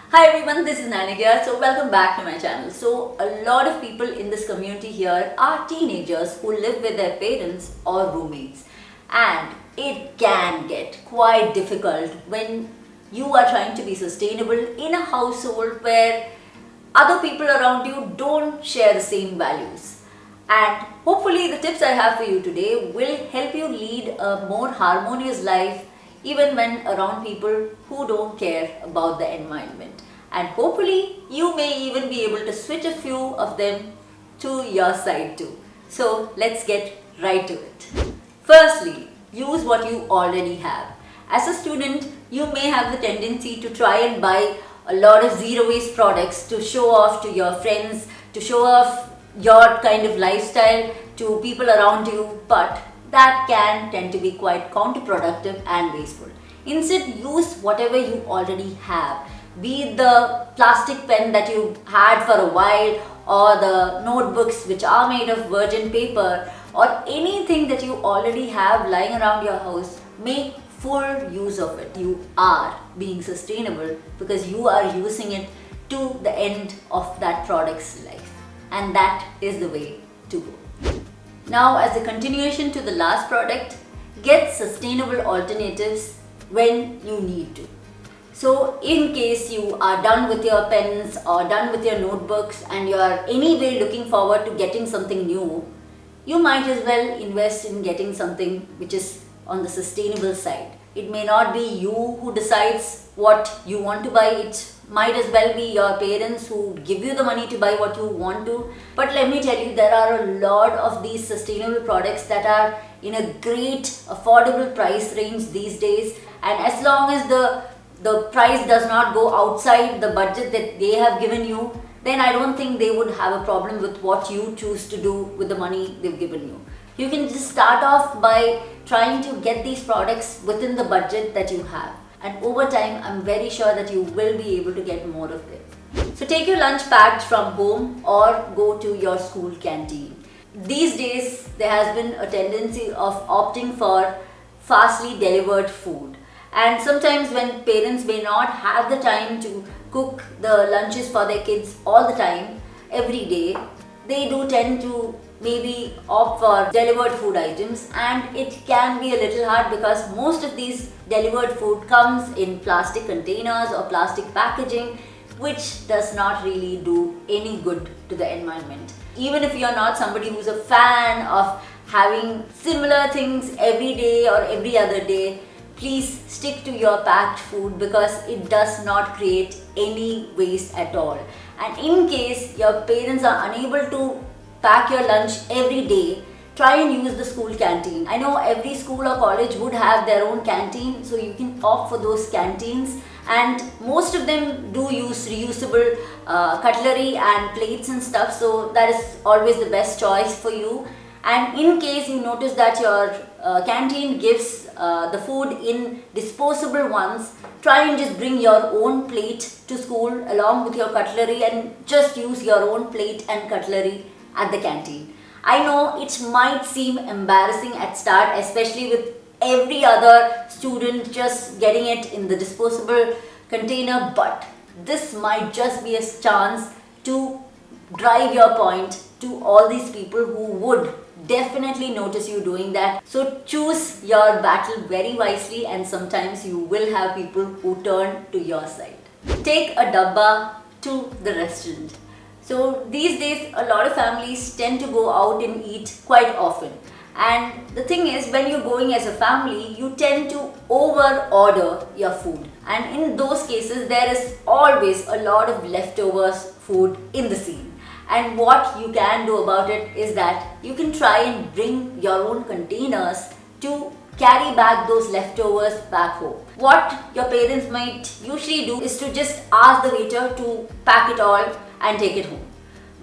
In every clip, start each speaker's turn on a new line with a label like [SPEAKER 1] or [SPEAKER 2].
[SPEAKER 1] Hi everyone, this is Nayana here. So welcome back to my channel. So a lot of people in this community here are teenagers who live with their parents or roommates, and it can get quite difficult when you are trying to be sustainable in a household where other people around you don't share the same values. And hopefully the tips I have for you today will help you lead a more harmonious life even when around people who don't care about the environment. And hopefully you may even be able to switch a few of them to your side too. So let's get right to it. Firstly, use what you already have. As a student, you may have the tendency to try and buy a lot of zero waste products to show off to your friends, to show off your kind of lifestyle to people around you, but that can tend to be quite counterproductive and wasteful. Instead, use whatever you already have, be it the plastic pen that you had for a while, or the notebooks which are made of virgin paper, or anything that you already have lying around your house. Make full use of it. You are being sustainable because you are using it to the end of that product's life, and that is the way to go. Now, as a continuation to the last product, get sustainable alternatives when you need to. So in case you are done with your pens or done with your notebooks and you are anyway looking forward to getting something new, you might as well invest in getting something which is on the sustainable side. It may not be you who decides what you want to buy. It might as well be your parents who give you the money to buy what you want to. But let me tell you, there are a lot of these sustainable products that are in a great affordable price range these days, and as long as the price does not go outside the budget that they have given you, then I don't think they would have a problem with what you choose to do with the money they've given you. You can just start off by trying to get these products within the budget that you have, and over time I'm very sure that you will be able to get more of them. So take your lunch packed from home or go to your school canteen. These days there has been a tendency of opting for fastly delivered food. And sometimes when parents may not have the time to cook the lunches for their kids all the time, every day, they do tend to maybe opt for delivered food items, and it can be a little hard because most of these delivered food comes in plastic containers or plastic packaging, which does not really do any good to the environment. Even if you're not somebody who's a fan of having similar things every day or every other day, please stick to your packed food because it does not create any waste at all. And in case your parents are unable to pack your lunch every day, try and use the school canteen. I know every school or college would have their own canteen, so you can opt for those canteens, and most of them do use reusable cutlery and plates and stuff, so that is always the best choice for you. And in case you notice that your canteen gives the food in disposable ones, try and just bring your own plate to school along with your cutlery and just use your own plate and cutlery at the canteen. I know it might seem embarrassing at start, especially with every other student just getting it in the disposable container, but this might just be a chance to drive your point to all these people who would definitely notice you doing that. So choose your battle very wisely, and sometimes you will have people who turn to your side. Take a dabba to the restaurant. So these days a lot of families tend to go out and eat quite often, and the thing is, when you're going as a family, you tend to over order your food, and in those cases there is always a lot of leftovers food in the scene. And what you can do about it is that you can try and bring your own containers to carry back those leftovers back home. What your parents might usually do is to just ask the waiter to pack it all and take it home.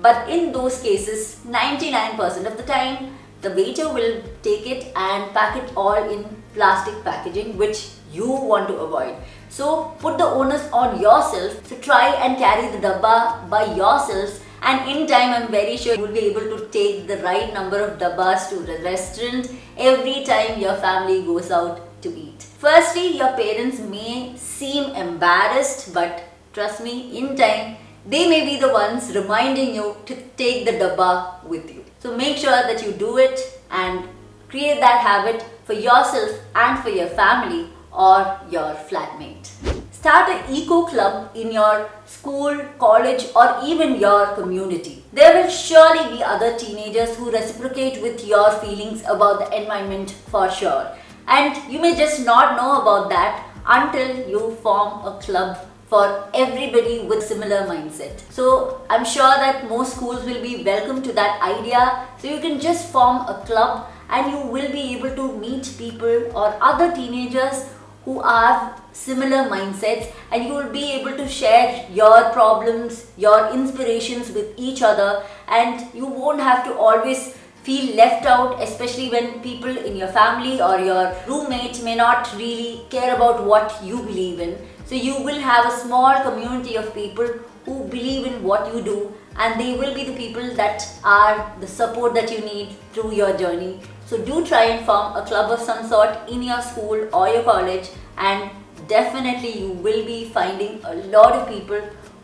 [SPEAKER 1] But in those cases, 99% of the time, the waiter will take it and pack it all in plastic packaging, which you want to avoid. So put the onus on yourself to try and carry the dabba by yourselves, and in time I'm very sure you will be able to take the right number of dabbas to the restaurant every time your family goes out to eat. Firstly, your parents may seem embarrassed, but trust me, in time, they may be the ones reminding you to take the dabba with you. So make sure that you do it and create that habit for yourself and for your family or your flatmate. Start an eco club in your school, college, or even your community. There will surely be other teenagers who reciprocate with your feelings about the environment for sure. And you may just not know about that until you form a club for everybody with similar mindset. So I'm sure that most schools will be welcome to that idea. So you can just form a club and you will be able to meet people or other teenagers who have similar mindsets, and you will be able to share your problems, your inspirations with each other, and you won't have to always feel left out, especially when people in your family or your roommates may not really care about what you believe in. So you will have a small community of people who believe in what you do, and they will be the people that are the support that you need through your journey. So do try and form a club of some sort in your school or your college, and definitely you will be finding a lot of people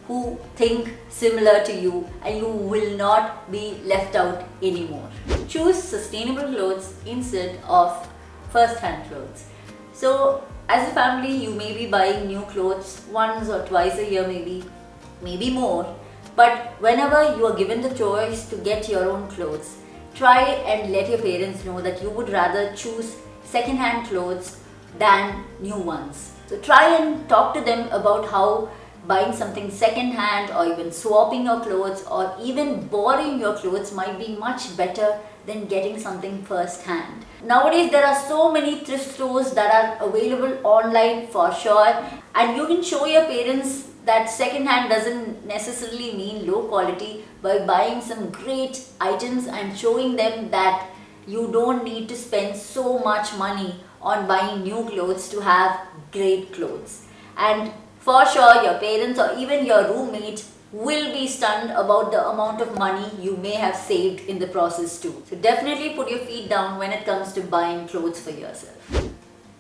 [SPEAKER 1] who think similar to you, and you will not be left out anymore. Choose sustainable clothes instead of first-hand clothes. So as a family, you may be buying new clothes once or twice a year, maybe more. But whenever you are given the choice to get your own clothes, try and let your parents know that you would rather choose second-hand clothes than new ones. So try and talk to them about how buying something second-hand or even swapping your clothes or even borrowing your clothes might be much better than getting something first-hand. Nowadays there are so many thrift stores that are available online for sure, and you can show your parents that second-hand doesn't necessarily mean low quality by buying some great items and showing them that you don't need to spend so much money on buying new clothes to have great clothes. And for sure your parents or even your roommate will be stunned about the amount of money you may have saved in the process too. So definitely put your feet down when it comes to buying clothes for yourself.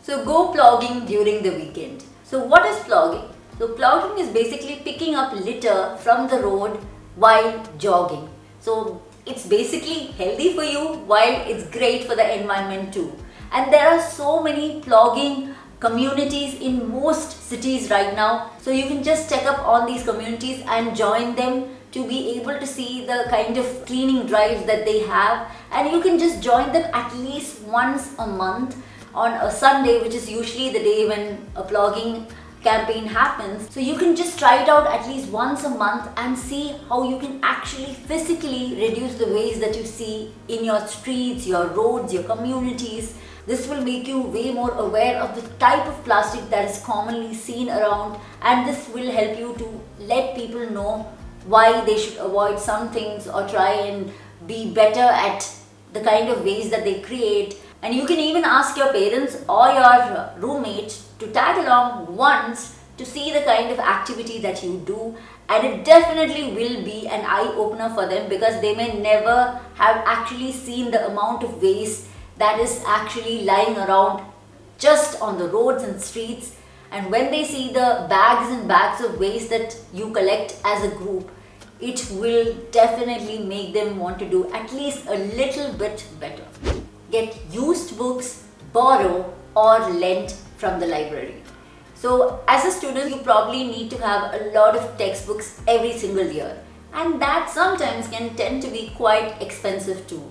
[SPEAKER 1] So go plogging during the weekend. So what is plogging? So plogging is basically picking up litter from the road while jogging. So it's basically healthy for you while it's great for the environment too. And there are so many plogging communities in most cities right now. So you can just check up on these communities and join them to be able to see the kind of cleaning drives that they have. And you can just join them at least once a month on a Sunday, which is usually the day when a plogging campaign happens. So you can just try it out at least once a month and see how you can actually physically reduce the waste that you see in your streets, your roads, your communities. This will make you way more aware of the type of plastic that is commonly seen around, and this will help you to let people know why they should avoid some things or try and be better at the kind of waste that they create. And you can even ask your parents or your roommates to tag along once to see the kind of activity that you do, and it definitely will be an eye-opener for them because they may never have actually seen the amount of waste that is actually lying around just on the roads and streets. And when they see the bags and bags of waste that you collect as a group, it will definitely make them want to do at least a little bit better. Get used books, borrow or lend from the library. So as a student, you probably need to have a lot of textbooks every single year, and that sometimes can tend to be quite expensive too.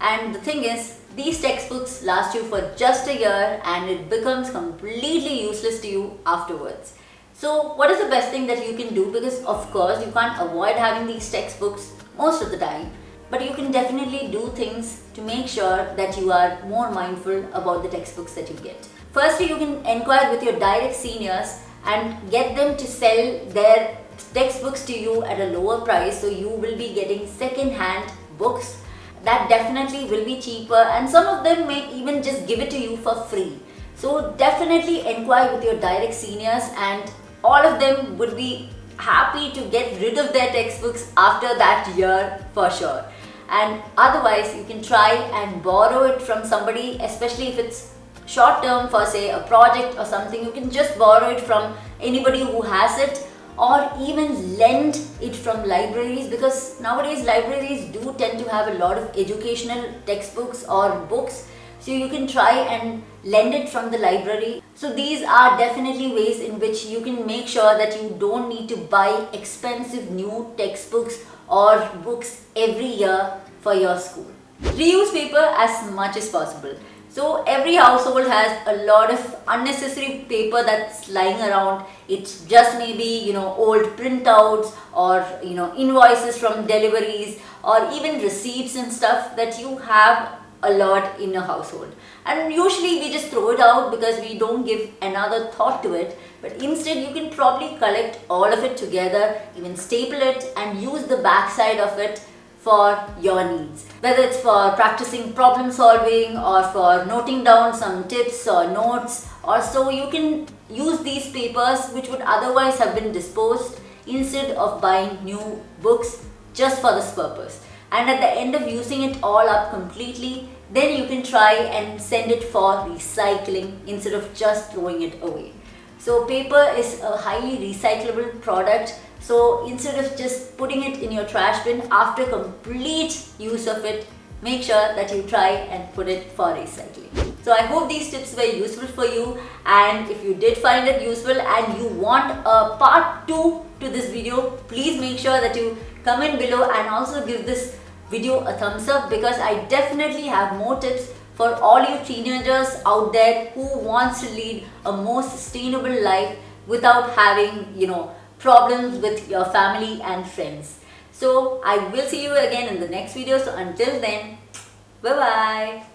[SPEAKER 1] And the thing is, these textbooks last you for just a year and it becomes completely useless to you afterwards. So what is the best thing that you can do? Because of course you can't avoid having these textbooks most of the time, but you can definitely do things to make sure that you are more mindful about the textbooks that you get. Firstly, you can inquire with your direct seniors and get them to sell their textbooks to you at a lower price, so you will be getting second-hand books that definitely will be cheaper, and some of them may even just give it to you for free. So definitely inquire with your direct seniors, and all of them would be happy to get rid of their textbooks after that year for sure. And otherwise you can try and borrow it from somebody, especially if it's short term for say a project or something. You can just borrow it from anybody who has it, or even lend it from libraries, because nowadays libraries do tend to have a lot of educational textbooks or books. So you can try and lend it from the library. So these are definitely ways in which you can make sure that you don't need to buy expensive new textbooks or books every year for your school. Reuse paper as much as possible. So every household has a lot of unnecessary paper that's lying around. It's just maybe, old printouts or, invoices from deliveries or even receipts and stuff that you have a lot in a household. And usually we just throw it out because we don't give another thought to it. But instead you can probably collect all of it together, even staple it and use the backside of it for your needs. Whether it's for practicing problem solving or for noting down some tips or notes, or so you can use these papers which would otherwise have been disposed instead of buying new books just for this purpose. And at the end of using it all up completely, then you can try and send it for recycling instead of just throwing it away. So paper is a highly recyclable product. So instead of just putting it in your trash bin after complete use of it, make sure that you try and put it for recycling. So I hope these tips were useful for you, and if you did find it useful and you want a part 2 to this video, please make sure that you comment below and also give this video a thumbs up, because I definitely have more tips for all you teenagers out there who wants to lead a more sustainable life without having, problems with your family and friends. So I will see you again in the next video. So until then, bye bye.